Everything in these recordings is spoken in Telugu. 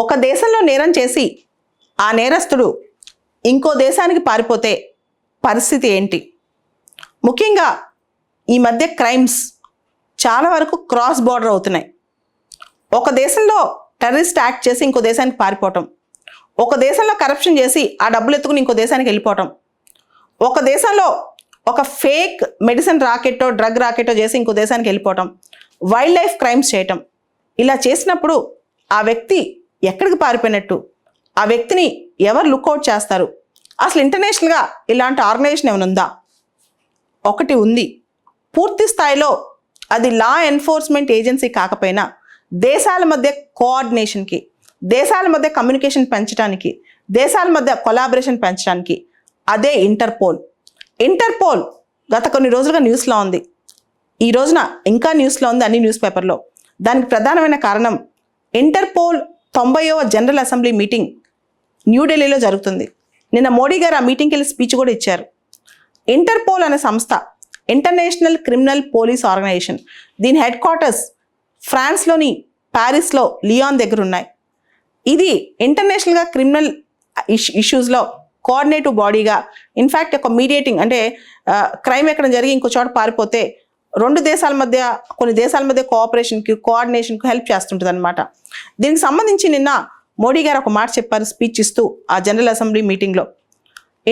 ఒక దేశంలో నేరం చేసి ఆ నేరస్తుడు ఇంకో దేశానికి పారిపోతే పరిస్థితి ఏంటి? ముఖ్యంగా ఈ మధ్య క్రైమ్స్ చాలా వరకు క్రాస్ బార్డర్ అవుతున్నాయి. ఒక దేశంలో టెర్రరిస్ట్ యాక్ట్ చేసి ఇంకో దేశానికి పారిపోవటం, ఒక దేశంలో కరప్షన్ చేసి ఆ డబ్బులు ఎత్తుకుని ఇంకో దేశానికి వెళ్ళిపోవటం, ఒక దేశంలో ఒక ఫేక్ మెడిసిన్ రాకెట్టో డ్రగ్ రాకెట్టో చేసి ఇంకో దేశానికి వెళ్ళిపోవటం, వైల్డ్ లైఫ్ క్రైమ్స్ చేయటం. ఇలా చేసినప్పుడు ఆ వ్యక్తి ఎక్కడికి పారిపోయినట్టు, ఆ వ్యక్తిని ఎవరు లుక్అవుట్ చేస్తారు? అసలు ఇంటర్నేషనల్గా ఇలాంటి ఆర్గనైజేషన్ ఏమైనా ఉందా? ఒకటి ఉంది. పూర్తి స్థాయిలో అది లా ఎన్ఫోర్స్మెంట్ ఏజెన్సీ కాకపోయినా దేశాల మధ్య కోఆర్డినేషన్కి, దేశాల మధ్య కమ్యూనికేషన్ పెంచడానికి, దేశాల మధ్య కొలాబరేషన్ పెంచడానికి అదే ఇంటర్పోల్. ఇంటర్పోల్ గత కొన్ని రోజులుగా న్యూస్లో ఉంది. ఈ రోజున ఇంకా న్యూస్లో ఉంది అన్ని న్యూస్ పేపర్లో. దానికి ప్రధానమైన కారణం ఇంటర్పోల్ 90వ జనరల్ అసెంబ్లీ మీటింగ్ న్యూఢిల్లీలో జరుగుతుంది. నిన్న మోడీ గారు ఆ మీటింగ్కి వెళ్ళి స్పీచ్ కూడా ఇచ్చారు. ఇంటర్పోల్ అనే సంస్థ ఇంటర్నేషనల్ క్రిమినల్ పోలీస్ ఆర్గనైజేషన్. దీని హెడ్ క్వార్టర్స్ ఫ్రాన్స్లోని ప్యారిస్లో లియాన్ దగ్గర ఉన్నాయి. ఇది ఇంటర్నేషనల్గా క్రిమినల్ ఇష్యూస్లో కోఆర్డినేటివ్ బాడీగా, ఇన్ఫ్యాక్ట్ ఒక మీడియేటింగ్, అంటే క్రైమ్ ఎక్కడ జరిగి ఇంకో చోట పారిపోతే రెండు దేశాల మధ్య, కొన్ని దేశాల మధ్య కోఆపరేషన్కి, కోఆర్డినేషన్కి హెల్ప్ చేస్తుంటుంది అనమాట. దీనికి సంబంధించి నిన్న మోడీ గారు ఒక మాట చెప్పారు స్పీచ్ ఇస్తూ ఆ జనరల్ అసెంబ్లీ మీటింగ్లో.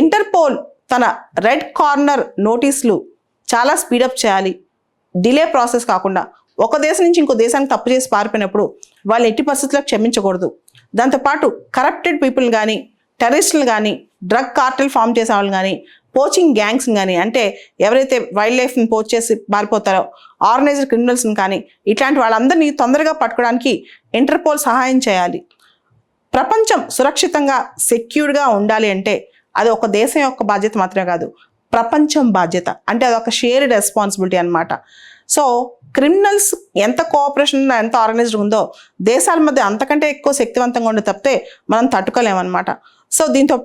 ఇంటర్పోల్ తన రెడ్ కార్నర్ నోటీసులు చాలా స్పీడప్ చేయాలి, డిలే ప్రాసెస్ కాకుండా. ఒక దేశం నుంచి ఇంకో దేశానికి తప్పు చేసి పారిపోయినప్పుడు వాళ్ళు ఎట్టి పరిస్థితుల్లో క్షమించకూడదు. దాంతోపాటు కరప్టెడ్ పీపుల్ కానీ, టెర్రరిస్టులు కానీ, డ్రగ్ కార్టెల్ ఫామ్ చేసే వాళ్ళు కానీ, పోచింగ్ గ్యాంగ్స్ని కానీ, అంటే ఎవరైతే వైల్డ్ లైఫ్ని పోచ్ చేసి పారిపోతారో ఆర్గనైజ్డ్ క్రిమినల్స్ని కానీ, ఇట్లాంటి వాళ్ళందరినీ తొందరగా పట్టుకోవడానికి ఇంటర్పోల్ సహాయం చేయాలి. ప్రపంచం సురక్షితంగా, సెక్యూర్డ్గా ఉండాలి అంటే అది ఒక దేశం యొక్క బాధ్యత మాత్రమే కాదు, ప్రపంచం బాధ్యత. అంటే అదొక షేర్డ్ రెస్పాన్సిబిలిటీ అనమాట. సో క్రిమినల్స్ ఎంత కోఆపరేషన్, ఎంత ఆర్గనైజ్డ్ ఉందో దేశాల మధ్య అంతకంటే ఎక్కువ శక్తివంతంగా ఉండే తప్పితే మనం తట్టుకోలేమన్నమాట. సో దీంతో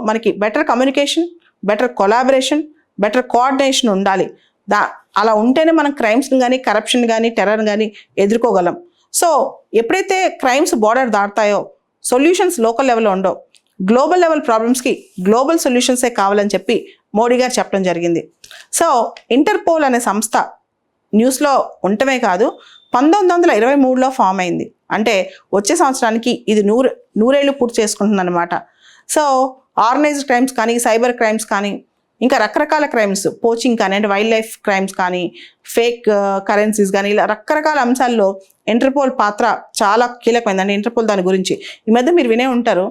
మనకి better communication, better collaboration, better coordination ఉండాలి. అలా ఉంటేనే మనం క్రైమ్స్ని కానీ, కరప్షన్ కానీ, టెర్రర్ కానీ ఎదుర్కోగలం. సో ఎప్పుడైతే క్రైమ్స్ బార్డర్ దాటుతాయో సొల్యూషన్స్ లోకల్ లెవెల్లో ఉండవు, గ్లోబల్ లెవెల్ ప్రాబ్లమ్స్కి గ్లోబల్ సొల్యూషన్సే కావాలని చెప్పి మోడీ గారు చెప్పడం జరిగింది. సో ఇంటర్పోల్ అనే సంస్థ న్యూస్లో ఉండటమే కాదు, 1923లో ఫామ్ అయింది. అంటే వచ్చే సంవత్సరానికి ఇది నూరేళ్ళు పూర్తి చేసుకుంటుంది అనమాట. సో ఆర్గనైజ్డ్ క్రైమ్స్ కానీ, సైబర్ క్రైమ్స్ కానీ, ఇంకా రకరకాల క్రైమ్స్, పోచింగ్ కానీ, అంటే వైల్డ్ లైఫ్ క్రైమ్స్ కానీ, ఫేక్ కరెన్సీస్ కానీ, ఇలా రకరకాల అంశాల్లో ఇంటర్పోల్ పాత్ర చాలా కీలకమైంది. అంటే ఇంటర్పోల్ దాని గురించి ఈ మధ్య మీరు వినే ఉంటారు,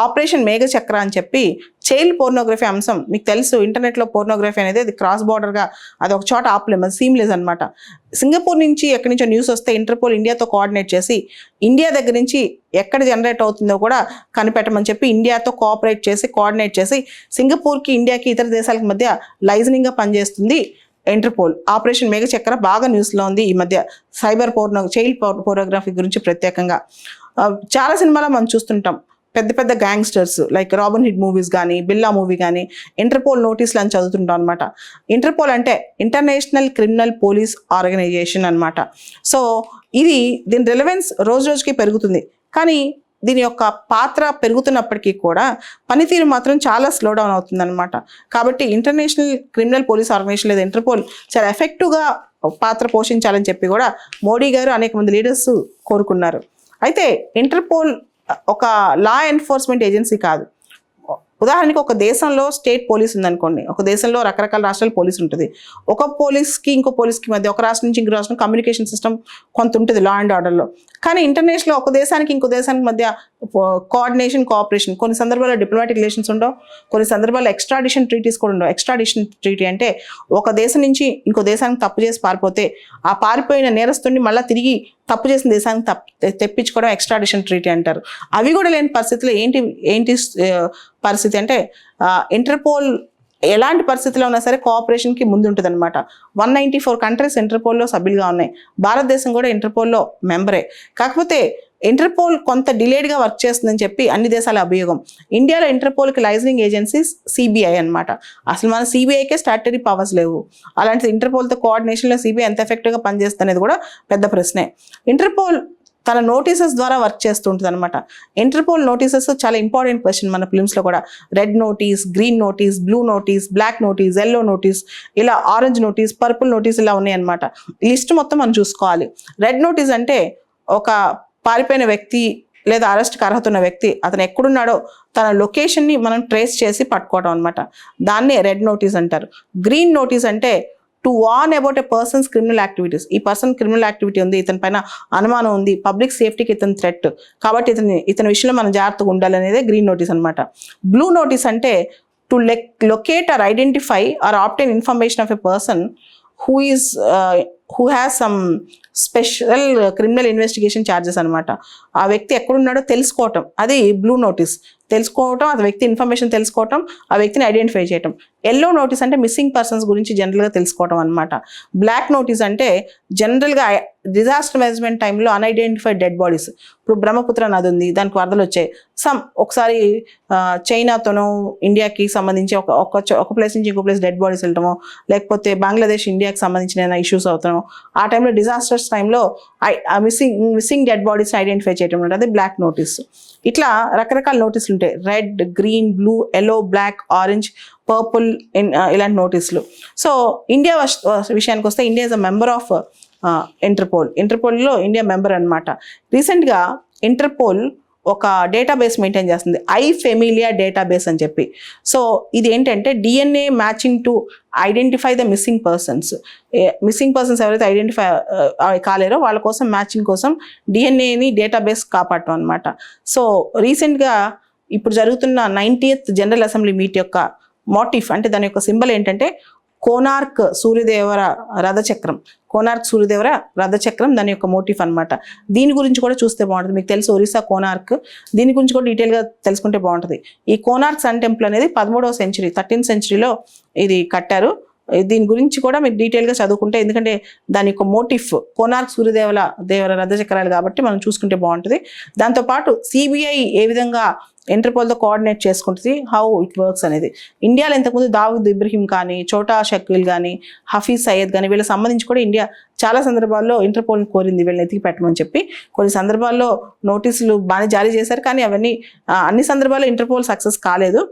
ఆపరేషన్ మేఘచక్ర అని చెప్పి చైల్డ్ పోర్నోగ్రఫీ అంశం. మీకు తెలుసు, ఇంటర్నెట్లో పోర్నోగ్రఫీ అనేది అది క్రాస్ బార్డర్గా, అది ఒక చోట ఆపలేము, అది సీమ్లెస్ అనమాట. సింగపూర్ నుంచి ఎక్కడి నుంచో న్యూస్ వస్తే ఇంటర్పోల్ ఇండియాతో కోఆర్డినేట్ చేసి ఇండియా దగ్గర నుంచి ఎక్కడ జనరేట్ అవుతుందో కూడా కనిపెట్టమని చెప్పి ఇండియాతో కోఆపరేట్ చేసి, కోఆర్డినేట్ చేసి సింగపూర్కి, ఇండియాకి, ఇతర దేశాలకు మధ్య లైజనింగ్గా పనిచేస్తుంది ఇంటర్పోల్. ఆపరేషన్ మేఘచక్ర బాగా న్యూస్లో ఉంది ఈ మధ్య. చైల్డ్ పోర్నోగ్రఫీ గురించి ప్రత్యేకంగా చాలా సినిమాలో మనం చూస్తుంటాం. పెద్ద పెద్ద gangsters like robin hood movies కానీ, బిల్లా మూవీ కానీ ఇంటర్పోల్ నోటీసులు అని చదువుతుంటాం అనమాట. ఇంటర్పోల్ అంటే ఇంటర్నేషనల్ క్రిమినల్ పోలీస్ ఆర్గనైజేషన్ అనమాట. సో దీని రిలవెన్స్ రోజు రోజుకి పెరుగుతుంది. కానీ దీని యొక్క పాత్ర పెరుగుతున్నప్పటికీ కూడా పనితీరు మాత్రం చాలా స్లో డౌన్ అవుతుంది అనమాట. కాబట్టి ఇంటర్నేషనల్ క్రిమినల్ పోలీస్ ఆర్గనైజేషన్ లేదా ఇంటర్పోల్ చాలా ఎఫెక్టివ్గా పాత్ర పోషించాలని చెప్పి కూడా మోడీ గారు, అనేక మంది లీడర్స్ కోరుకున్నారు. అయితే ఇంటర్పోల్ ఒక లా ఎన్ఫోర్స్మెంట్ ఏజెన్సీ కాదు. ఉదాహరణకి ఒక దేశంలో స్టేట్ పోలీస్ ఉందనుకోండి, ఒక దేశంలో రకరకాల రాష్ట్రాల పోలీస్ ఉంటుంది. ఒక పోలీస్కి ఇంకో పోలీస్కి మధ్య, ఒక రాష్ట్రం నుంచి ఇంకో రాష్ట్రం కమ్యూనికేషన్ సిస్టమ్ కొంత ఉంటుంది లా అండ్ ఆర్డర్లో. కానీ ఇంటర్నేషనల్ ఒక దేశానికి ఇంకో దేశానికి మధ్య కోఆర్డినేషన్, కోఆపరేషన్, కొన్ని సందర్భాల్లో డిప్లొమాటిక్ రిలేషన్స్ ఉండవు, కొన్ని సందర్భాల్లో ఎక్స్ట్రాడిషన్ ట్రీటీస్ కూడా ఉండవు. ఎక్స్ట్రాడిషన్ ట్రీటీ అంటే ఒక దేశం నుంచి ఇంకో దేశానికి తప్పు చేసి పారిపోతే ఆ పారిపోయిన నేరస్తుడిని మళ్ళీ తిరిగి తప్పు చేసిన దేశానికి తెప్పించుకోవడం ఎక్స్ట్రాడిషన్ ట్రీటీ అంటారు. అవి కూడా లేని పరిస్థితుల్లో ఏంటి పరిస్థితి అంటే ఇంటర్పోల్ ఎలాంటి పరిస్థితిలో ఉన్నా సరే కోఆపరేషన్కి ముందుంటుంది అనమాట. 194 కంట్రీస్ ఇంటర్పోల్లో సభ్యులుగా ఉన్నాయి. భారతదేశం కూడా ఇంటర్పోల్లో మెంబరే. కాకపోతే ఇంటర్పోల్ కొంత డిలేడ్గా వర్క్ చేస్తుందని చెప్పి అన్ని దేశాల అభియోగం. ఇండియాలో ఇంటర్పోల్కి లైజనింగ్ ఏజెన్సీస్ సిబిఐ అనమాట. అసలు మన సిబిఐకే స్టాట్యుటరీ పవర్స్ లేవు. అలాంటి ఇంటర్పోల్తో కోఆర్డినేషన్లో సిబిఐ ఎంత ఎఫెక్టివ్గా పనిచేస్తుంది అనేది కూడా పెద్ద ప్రశ్నే. ఇంటర్పోల్ తన నోటీసెస్ ద్వారా వర్క్ చేస్తుంటుంది అనమాట. ఇంటర్పోల్ నోటీసెస్ చాలా ఇంపార్టెంట్ క్వశ్చన్ మన ఫిల్మ్స్లో కూడా. Red notice, green notice, blue notice, black notice, yellow notice, ఇలా ఆరెంజ్ నోటీస్, పర్పుల్ నోటీస్ ఇలా ఉన్నాయి అనమాట. ఈ లిస్ట్ మొత్తం మనం చూసుకోవాలి. రెడ్ నోటీస్ అంటే ఒక పారిపోయిన వ్యక్తి లేదా అరెస్ట్కి అర్హత ఉన్న వ్యక్తి అతను ఎక్కడున్నాడో తన లొకేషన్ని మనం ట్రేస్ చేసి పట్టుకోవడం అనమాట. దాన్నే రెడ్ నోటీస్ అంటారు. గ్రీన్ నోటీస్ అంటే to warn about a person's criminal activities. ఈ పర్సన్ క్రిమినల్ యాక్టివిటీ ఉంది, ఇతని పైన అనుమానం ఉంది, పబ్లిక్ సేఫ్టీకి ఇతని థ్రెట్, కాబట్టి ఇతని విషయంలో మనం జాగ్రత్తగా ఉండాలనేదే గ్రీన్ నోటీస్ అనమాట. బ్లూ నోటీస్ అంటే to locate or identify or obtain information of a person who has some special criminal investigation charges అనమాట. ఆ వ్యక్తి ఎక్కడున్నాడో తెలుసుకోవటం, అది బ్లూ నోటీస్. తెలుసుకోవటం, ఆ వ్యక్తి ఇన్ఫర్మేషన్ తెలుసుకోవటం, ఆ వ్యక్తిని ఐడెంటిఫై చేయటం. ఎల్లో నోటీస్ అంటే మిస్సింగ్ పర్సన్స్ గురించి జనరల్గా తెలుసుకోవటం అనమాట. బ్లాక్ నోటీస్ అంటే జనరల్గా డిజాస్టర్ మేనేజ్మెంట్ టైంలో అన్ఐడెంటిఫైడ్ డెడ్ బాడీస్. ఇప్పుడు బ్రహ్మపుత్ర నది ఉంది, దానికి వరదలు వచ్చాయి. ఒకసారి చైనాతోనో ఇండియాకి సంబంధించి ఒక ప్లేస్ నుంచి ఇంకో ప్లేస్ డెడ్ బాడీస్ వెళ్ళటమో, లేకపోతే బంగ్లాదేశ్ ఇండియాకి సంబంధించిన ఇష్యూస్ అవుతామో, ఆ టైంలో డిజాస్టర్స్ టైంలో మిస్సింగ్ డెడ్ బాడీస్ ఐడెంటిఫై చేయడం ఉంటుంది, అది బ్లాక్ నోటీస్. ఇట్లా రకరకాల నోటీసులు ఉంటాయి. Red, green, blue, yellow, black, orange, purple, ఇలాంటి నోటీసులు. సో ఇండియా విషయానికి వస్తే India is a member of ఇంటర్పోల్లో ఇండియా మెంబర్ అనమాట. రీసెంట్గా ఇంటర్పోల్ ఒక డేటాబేస్ మెయింటైన్ చేస్తుంది, ఐఫెమిలియా డేటాబేస్ అని చెప్పి. సో ఇది ఏంటంటే DNA matching to identify the missing persons ఎవరైతే ఐడెంటిఫై కాలేరో వాళ్ళ కోసం మ్యాచింగ్ కోసం డిఎన్ఏని డేటాబేస్ కాపాడటం అనమాట. సో రీసెంట్గా ఇప్పుడు జరుగుతున్న 90th జనరల్ అసెంబ్లీ మీట్ యొక్క మోటిఫ్ అంటే దాని యొక్క సింబల్ ఏంటంటే కోనార్క్ సూర్యదేవర రథచక్రం దాని యొక్క మోటిఫ్ అనమాట. దీని గురించి కూడా చూస్తే బాగుంటుంది. మీకు తెలుసు ఒరిస్సా కోనార్క్, దీని గురించి కూడా డీటెయిల్గా తెలుసుకుంటే బాగుంటుంది. ఈ కోనార్క్ సన్ టెంపుల్ అనేది 13th సెంచరీలో ఇది కట్టారు. దీని గురించి కూడా మీరు డీటెయిల్గా చదువుకుంటే, ఎందుకంటే దాని యొక్క మోటిఫ్ కోనార్క్ సూర్యదేవర రథచక్రాలు కాబట్టి మనం చూసుకుంటే బాగుంటుంది. దాంతోపాటు సిబిఐ ఏ విధంగా ఇంటర్పోల్తో కోఆర్డినేట్ చేసుకుంటుంది, హౌ ఇట్ వర్క్స్ అనేది. ఇండియాలో ఇంతకుముందు దావూద్ ఇబ్రహీం కానీ, చోటా షకీల్ కానీ, హఫీజ్ సయ్యద్ కానీ వీళ్ళకి సంబంధించి కూడా ఇండియా చాలా సందర్భాల్లో ఇంటర్పోల్ని కోరింది వీళ్ళని ఎతికి పెట్టమని చెప్పి. కొన్ని సందర్భాల్లో నోటీసులు బాగానే జారీ చేశారు, కానీ అవన్నీ అన్ని సందర్భాల్లో ఇంటర్పోల్ సక్సెస్ కాలేదు.